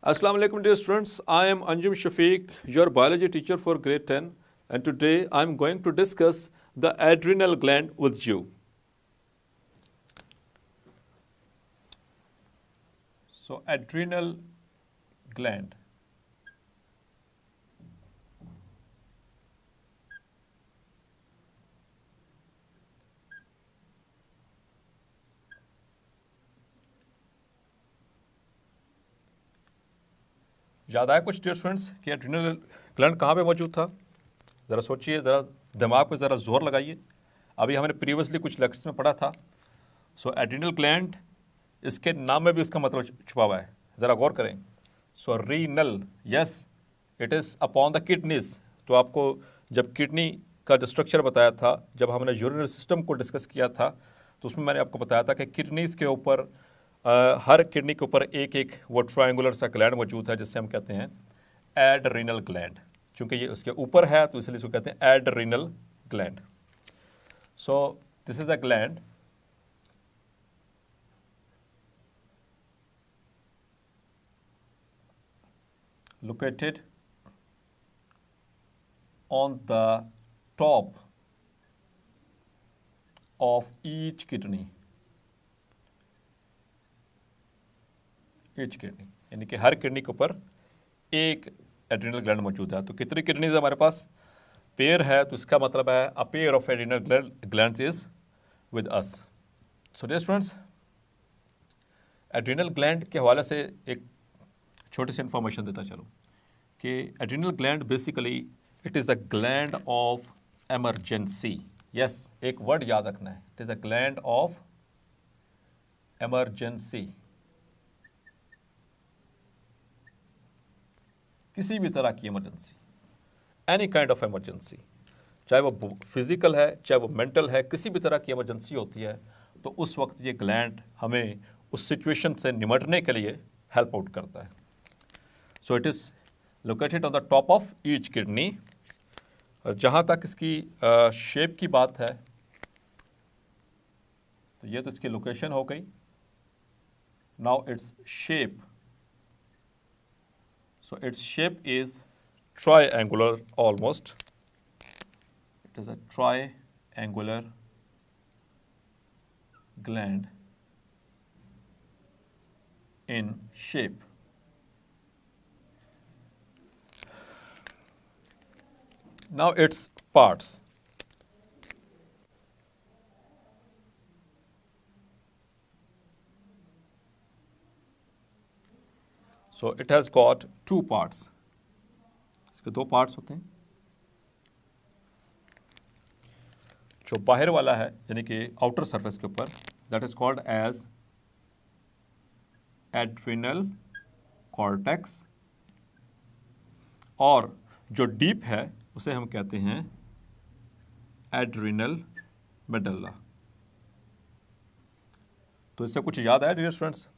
Assalamu alaikum dear students, I am Anjum Shafiq, your biology teacher for grade 10, and today I am going to discuss the adrenal gland with you. So adrenal gland. याद आया कुछ dear students कि adrenal gland कहाँ पे मौजूद था? ज़रा सोचिए, ज़रा दिमाग पे ज़रा जोर लगाइए। अभी हमने प्रीवियसली कुछ लेक्चर्स में पढ़ा था। सो एड्रिनल ग्लैंड, इसके नाम में भी इसका मतलब छुपा हुआ है, ज़रा गौर करें। So renal, yes it is upon the kidneys. तो आपको जब किडनी का जो स्ट्रक्चर बताया था, जब हमने यूरिनरी सिस्टम को डिस्कस किया था, तो उसमें मैंने आपको बताया था कि किडनीज़ के ऊपर हर किडनी के ऊपर एक एक वो ट्रायंगुलर सा ग्लैंड मौजूद है, जिससे हम कहते हैं एड्रिनल ग्लैंड। चूँकि ये उसके ऊपर है तो इसलिए इसको कहते हैं adrenal gland. So this is a gland located on the top of each kidney, यानी कि हर किडनी के ऊपर एक एड्रिनल ग्लैंड मौजूद है। तो कितनी किडनीज हमारे पास? पेयर है, तो इसका मतलब है a pair of adrenal glands is with us. So dear students, adrenal gland के हवाले से एक छोटी सी इन्फॉर्मेशन देता चलो कि adrenal gland basically it is a gland of emergency. Yes, एक वर्ड याद रखना है, it is a gland of emergency. किसी भी तरह की emergency, any kind of emergency, चाहे वो फिजिकल है चाहे वो मेंटल है, किसी भी तरह की इमरजेंसी होती है तो उस वक्त ये ग्लैंड हमें उस सिचुएशन से निमटने के लिए हेल्प आउट करता है। So it is located on the top of each kidney. जहाँ तक इसकी शेप की बात है, तो ये तो इसकी लोकेशन हो गई। Now its shape, so its shape is triangular almost. It is a triangular gland in shape. Now its parts. So it has got two parts. इसके दो पार्ट्स होते हैं। जो बाहर वाला है यानी कि आउटर सरफेस के ऊपर, that is called as adrenal cortex, और जो डीप है उसे हम कहते हैं एड्रिनल मेडल्ला। तो इससे कुछ याद आया डियर स्टूडेंट्स?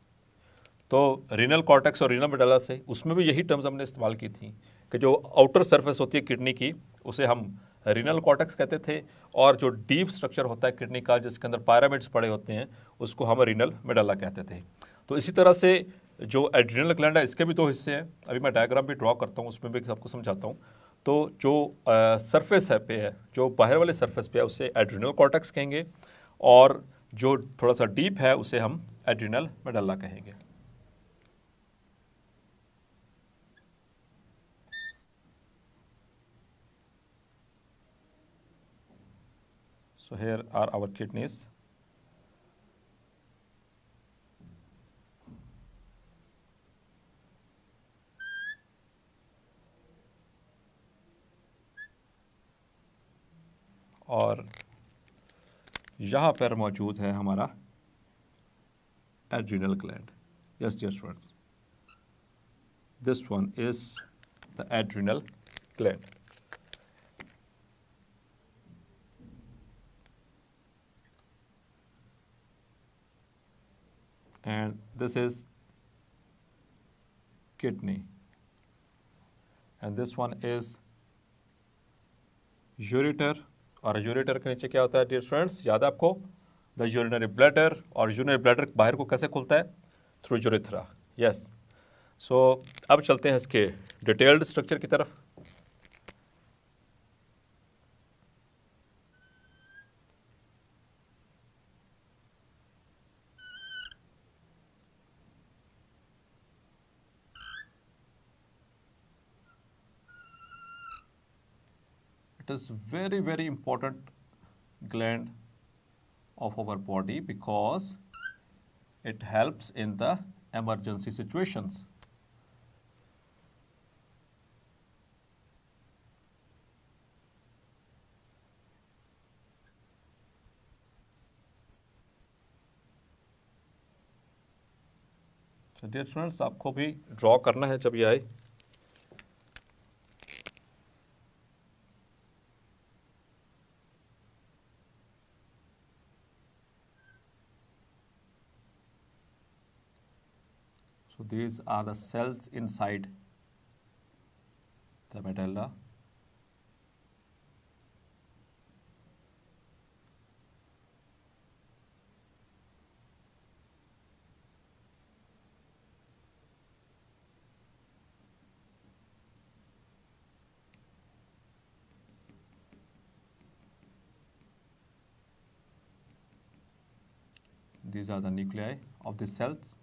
तो रीनल कॉर्टेक्स और रीनल मेडल्ला से, उसमें भी यही टर्म्स हमने इस्तेमाल की थी कि जो आउटर सरफेस होती है किडनी की उसे हम रीनल कॉर्टेक्स कहते थे, और जो डीप स्ट्रक्चर होता है किडनी का जिसके अंदर पायरामिड्स पड़े होते हैं उसको हम रीनल मेडल्ला कहते थे। तो इसी तरह से जो एड्रिनल ग्लैंड है इसके भी दो हिस्से हैं। अभी मैं डायग्राम भी ड्रॉ करता हूँ, उसमें भी आपको समझाता हूँ। तो जो सरफेस है पे है, जो बाहर वाले सरफेस पे है उसे एड्रिनल कॉर्टेक्स कहेंगे, और जो थोड़ा सा डीप है उसे हम एड्रिनल मेडल्ला कहेंगे। So here are our kidneys. और यहाँ पर मौजूद है हमारा adrenal gland. Yes dear students, this one is the adrenal gland. And this is kidney, and this one is ureter, और यूरेटर के नीचे क्या होता है डियर स्टूडेंट्स? याद है आपको? द यूरिनरी ब्लैडर, और यूरिनरी ब्लैडर बाहर को कैसे खुलता है? Through urethra. यस, सो अब चलते हैं इसके डिटेल्ड स्ट्रक्चर की तरफ। It is very, very important gland of our body because it helps in the emergency situations. So dear students, आपको भी ड्रॉ करना है जब ये आए। So these are the cells inside the medulla. These are the nuclei of the cells.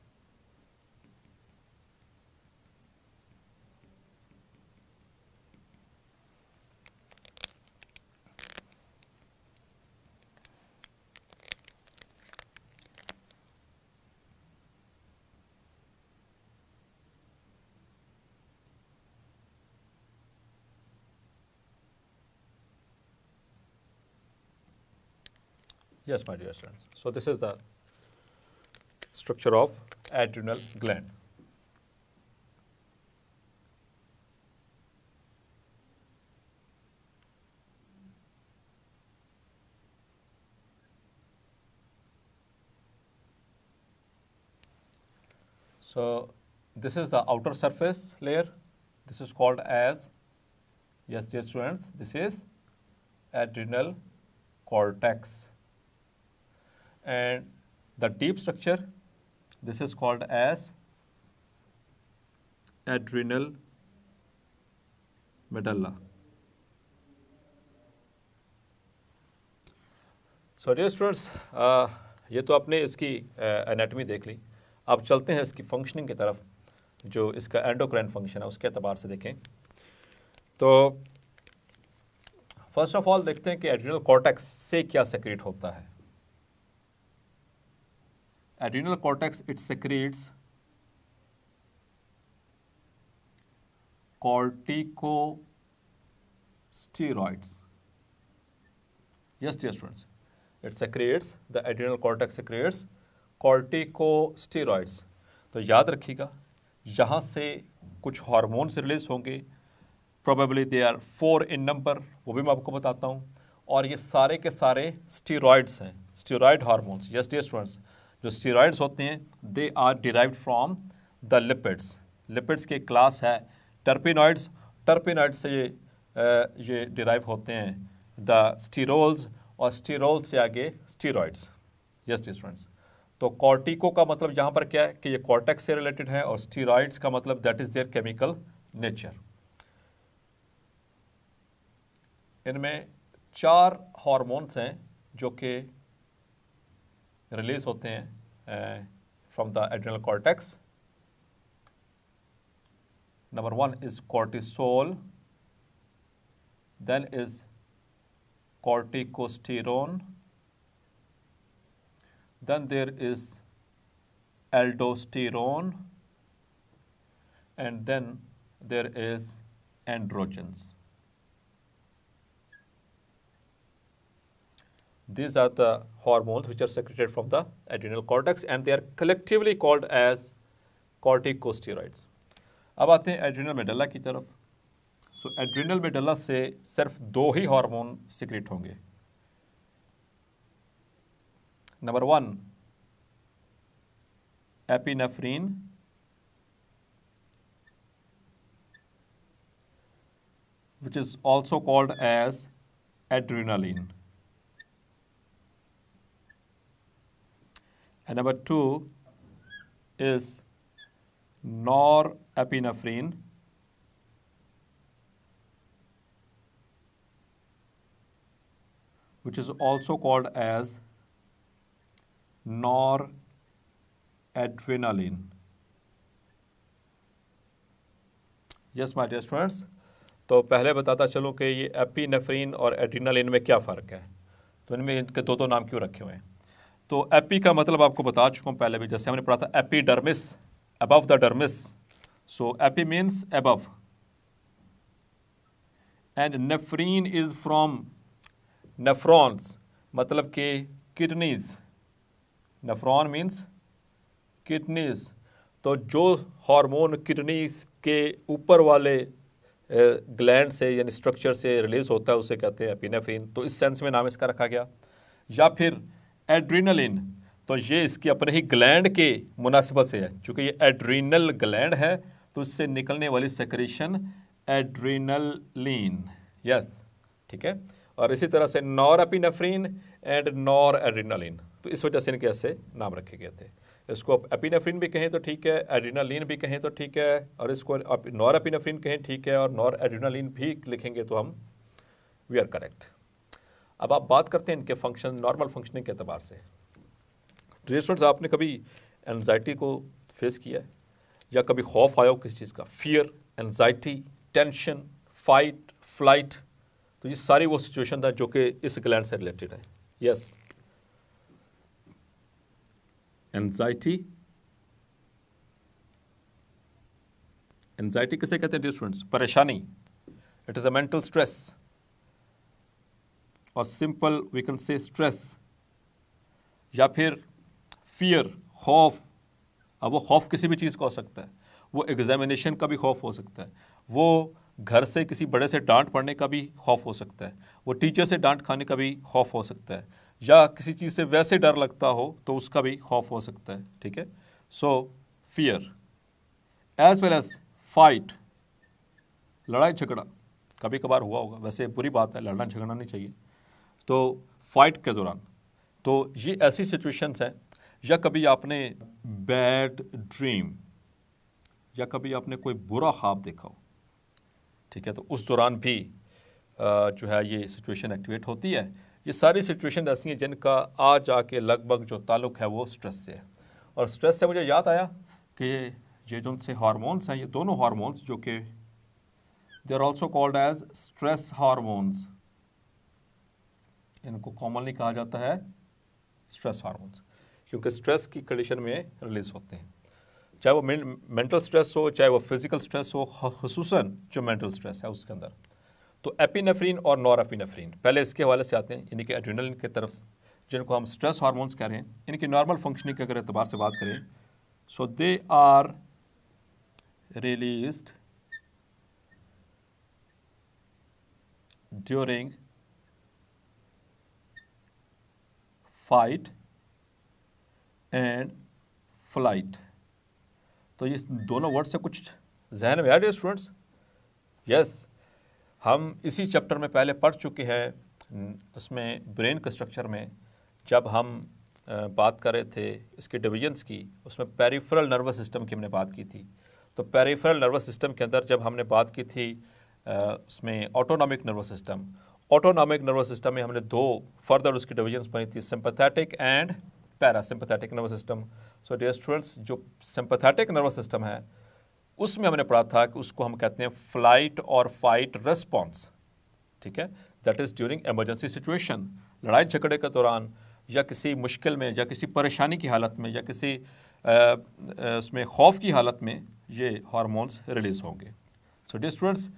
Yes, my dear students. So this is the structure of adrenal gland. So this is the outer surface layer. This is called as, yes dear students, this is adrenal cortex. And the deep structure, this is called as adrenal medulla. So dear students, ये तो आपने इसकी anatomy देख ली। अब चलते हैं इसकी functioning की तरफ, जो इसका एंडोक्राइन फंक्शन है उसके एतबार से देखें। तो फर्स्ट ऑफ ऑल देखते हैं कि एड्रिनल कॉर्टेक्स से क्या सेक्रेट होता है। Adrenal cortex it secrets corticosteroids. Yes, dear students, it secretes, the adrenal cortex secretes corticosteroids. तो याद रखिएगा, यहाँ से कुछ हार्मोन्स रिलीज होंगे, probably they are 4 in number, वो भी मैं आपको बताता हूँ। और ये सारे के सारे स्टीरॉइड्स हैं, steroid hormones. Yes dear students, जो स्टीरॉइड्स होते हैं they are derived from the lipids. Lipids के क्लास है टर्पिनॉइड्स। टर्पिनॉइड से ये डिराइव होते हैं द स्टीरोल्स, और स्टीरोल से आगे स्टीरॉइड्स। यस डियर स्टूडेंट्स, तो कॉर्टिको का मतलब यहाँ पर क्या है कि ये कॉर्टेक्स से रिलेटेड है, और स्टीरॉइड्स का मतलब that is there chemical nature. इनमें 4 हार्मोन्स हैं जो कि रिलीज होते हैं from the adrenal cortex. Number 1 is cortisol, then is corticosterone, then there is aldosterone, and then there is androgens. These are the hormones which are secreted from the adrenal cortex, and they are collectively called as corticosteroids. अब आते हैं adrenal मेडल्ला की तरफ। सो adrenal मेडल्ला से सिर्फ 2 ही hormone secrete होंगे। Number 1 epinephrine, which is also called as adrenaline, and number 2 is norepinephrine. epinephrine which is also called as noradrenaline. Yes my dear students, तो पहले बताता चलूँ कि ये एपिनेफ्रीन और एड्रेनालिन में क्या फ़र्क है, तो इनमें इनके दो नाम क्यों रखे हुए हैं। तो एपी का मतलब आपको बता चुका हूँ पहले भी, जैसे हमने पढ़ा था epidermis, above the dermis, so epi means above, and nephrin is from nephrons, मतलब कि किडनीज, नेफ्रॉन मीन्स किडनीज, तो जो हार्मोन किडनीज के ऊपर वाले ग्लैंड से यानी स्ट्रक्चर से रिलीज होता है उसे कहते हैं एपिनेफ्रीन, तो इस सेंस में नाम इसका रखा गया। या फिर एड्रीनलिन, तो ये इसके अपने ही ग्लैंड के मुनासिबत से है, चूँकि ये एड्रीनल ग्लैंड है तो इससे निकलने वाली सेक्रेशन एड्रीनलिन, यस ठीक है। और इसी तरह से नॉरएपिनेफ्रीन एंड नॉरएड्रेनालिन, तो इस वजह से इनके ऐसे नाम रखे गए थे। इसको एपिनेफ्रीन भी कहें तो ठीक है, एड्रेनालिन भी कहें तो ठीक है, और इसको नॉरएपिनेफ्रीन कहें ठीक है, और नॉरएड्रेनालिन भी लिखेंगे तो हम वी आर करेक्ट। अब आप बात करते हैं इनके फंक्शन, नॉर्मल फंक्शनिंग के अतबार से। डियर स्टूडेंट्स, आपने कभी एंजाइटी को फेस किया है या कभी खौफ आया हो किसी चीज़ का, fear, anxiety, tension, fight, flight, तो ये सारी वो सिचुएशन था जो कि इस ग्लैंड से रिलेटेड है। यस, एंजाइटी, एंजाइटी किसे कहते हैं डियर स्टूडेंट्स? परेशानी, it is a mental stress, और simple we can say stress. या फिर फियर, खौफ, अब वो खौफ किसी भी चीज़ का हो सकता है, वो एग्जामिनेशन का भी खौफ हो सकता है, वो घर से किसी बड़े से डांट पड़ने का भी खौफ हो सकता है, वो टीचर से डांट खाने का भी खौफ हो सकता है, या किसी चीज़ से वैसे डर लगता हो तो उसका भी खौफ हो सकता है, ठीक है। So fear as well as fight, लड़ाई झगड़ा कभी कभार हुआ होगा, वैसे बुरी बात है, लड़ना झगड़ना नहीं चाहिए, तो फाइट के दौरान, तो ये ऐसी सिचुएशंस हैं। या कभी आपने बैड ड्रीम, या कभी आपने कोई बुरा ख्वाब देखा हो, ठीक है, तो उस दौरान भी जो है ये सिचुएशन एक्टिवेट होती है। ये सारी सिचुएशन ऐसी हैं जिनका आ जाके लगभग जो ताल्लुक है वो स्ट्रेस से है। और स्ट्रेस से मुझे याद आया कि ये जो उनसे हार्मोन्स हैं, ये दोनों हार्मोन्स जो कि they are also called as stress hormones, इनको कॉमनली कहा जाता है स्ट्रेस हार्मोन्स, क्योंकि स्ट्रेस की कंडीशन में रिलीज होते हैं, चाहे वो मेंटल स्ट्रेस हो, चाहे वो फिजिकल स्ट्रेस हो, खुसूसन जो मेंटल स्ट्रेस है उसके अंदर। तो एपिनेफ्रीन और नॉरएपिनेफ्रीन, पहले इसके हवाले से आते हैं, यानी कि एड्रेनालिन की तरफ, जिनको हम स्ट्रेस हार्मोन्स कह रहे हैं, इनकी नॉर्मल फंक्शनिंग के अगर एतबार से बात करें, so they are released during fight and flight. तो ये दोनों वर्ड से कुछ जहन में आ रहे स्टूडेंट्स? यस, हम इसी चैप्टर में पहले पढ़ चुके हैं, उसमें ब्रेन के स्ट्रक्चर में जब हम बात कर रहे थे इसके डिविजन्स की, उसमें पेरिफेरल नर्वस सिस्टम की हमने बात की थी। तो पेरिफेरल नर्वस सिस्टम के अंदर जब हमने बात की थी उसमें autonomic nervous system, autonomic nervous system में हमने दो फर्दर उसकी डिविजन्स बनी थी, sympathetic and parasympathetic nervous system. So dear students, जो सिंपैथेटिक नर्वस सिस्टम है उसमें हमने पढ़ा था कि उसको हम कहते हैं फ्लाइट और फाइट रेस्पॉन्स, ठीक है, that is during emergency situation, लड़ाई झगड़े के दौरान, या किसी मुश्किल में, या किसी परेशानी की हालत में, या किसी उसमें खौफ की हालत में ये हार्मोन्स रिलीज होंगे। सो डियर स्टूडेंट्स,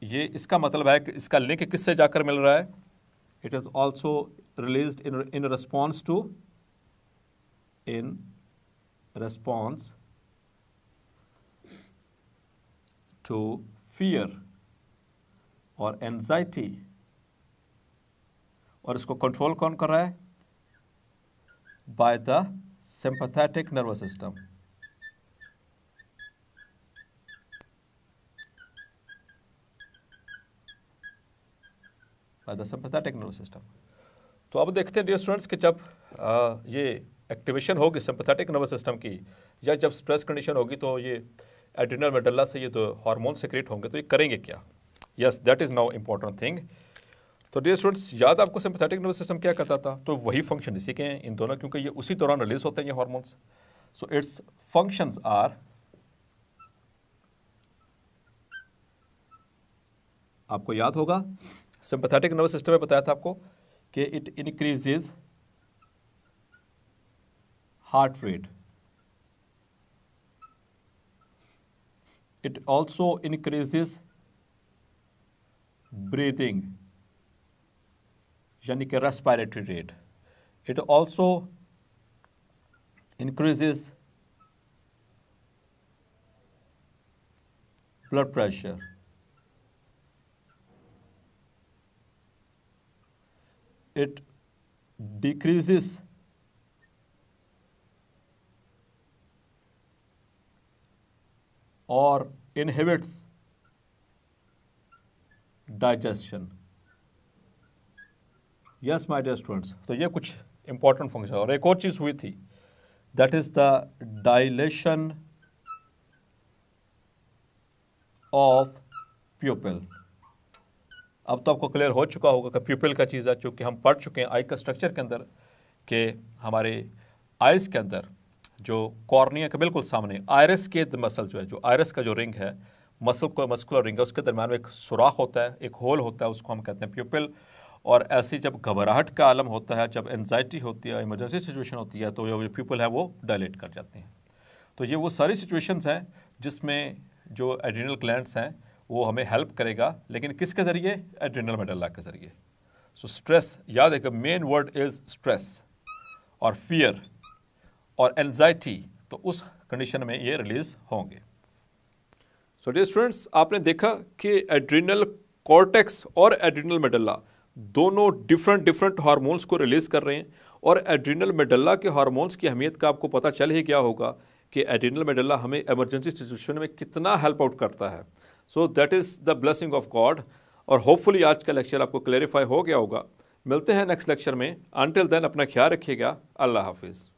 ये इसका मतलब है कि इसका लिंक किससे जाकर मिल रहा है? It is also released in response to fear और एंजाइटी, और इसको कंट्रोल कौन कर रहा है? By the sympathetic nervous system. By the sympathetic nervous system. तो अब देखते हैं डियर स्टूडेंट्स कि जब ये एक्टिवेशन होगी सिंपैथेटिक नर्वस सिस्टम की, या जब स्ट्रेस कंडीशन होगी, तो ये एड्रिनल मेडल्ला से ये तो हार्मोन सेक्रेट होंगे, तो ये करेंगे क्या? Yes, that is now important thing. तो डियर स्टूडेंट्स, याद आपको सिंपैथेटिक नर्वस सिस्टम क्या करता था? तो वही फंक्शन इसी के हैं इन दोनों, क्योंकि ये उसी दौरान रिलीज होते हैं ये hormones. So its functions are, आपको याद होगा सिंपैथेटिक नर्वस सिस्टम में बताया था आपको कि it increases heart rate, it also increases breathing यानी कि respiratory rate, it also increases blood pressure, it decreases और inhibits digestion। Yes my dear students, तो ये कुछ इंपॉर्टेंट फंक्शन। और एक और चीज़ हुई थी, that is the dilation of प्यूपिल। अब तो आपको क्लियर हो चुका होगा कि प्यूपिल का चीज़ है, चूँकि हम पढ़ चुके हैं आई का स्ट्रक्चर के अंदर कि हमारे आइज़ के अंदर जो कॉर्निया के बिल्कुल सामने आयरस के मसल जो है, जो आयरस का जो रिंग है, मस्कुलर रिंग है, उसके दरम्यान में एक सुराख होता है, एक होल होता है, उसको हम कहते हैं प्यूपिल। और ऐसी जब घबराहट का आलम होता है, जब एंजाइटी होती है, इमरजेंसी सिचुएशन होती है, तो जो प्यूपिल है वो डायलेट कर जाते हैं। तो ये वो सारी सिचुएशंस हैं जिसमें जो एड्रिनल ग्लैंड्स हैं वो हमें हेल्प करेगा, लेकिन किसके ज़रिए? एड्रिनल मेडल्ला के ज़रिए। सो स्ट्रेस, याद है कि मेन वर्ड इज़ स्ट्रेस और फियर और एंजाइटी, तो उस कंडीशन में ये रिलीज होंगे। सो डियर स्टूडेंट्स, आपने देखा कि एड्रिनल कॉर्टेक्स और एड्रिनल मेडल्ला दोनों डिफरेंट हार्मोन्स को रिलीज कर रहे हैं। और एड्रिनल मेडल्ला के हार्मोन्स की अहमियत का आपको पता चल ही गया होगा कि एड्रिनल मेडल्ला हमें इमरजेंसी सिचुएशन में कितना हेल्प आउट करता है। So that is the blessing of God. और होपफुली आज का लेक्चर आपको क्लैरिफाई हो गया होगा। मिलते हैं नेक्स्ट लेक्चर में। अंटिल देन अपना ख्याल रखिएगा। अल्लाह हाफिज़।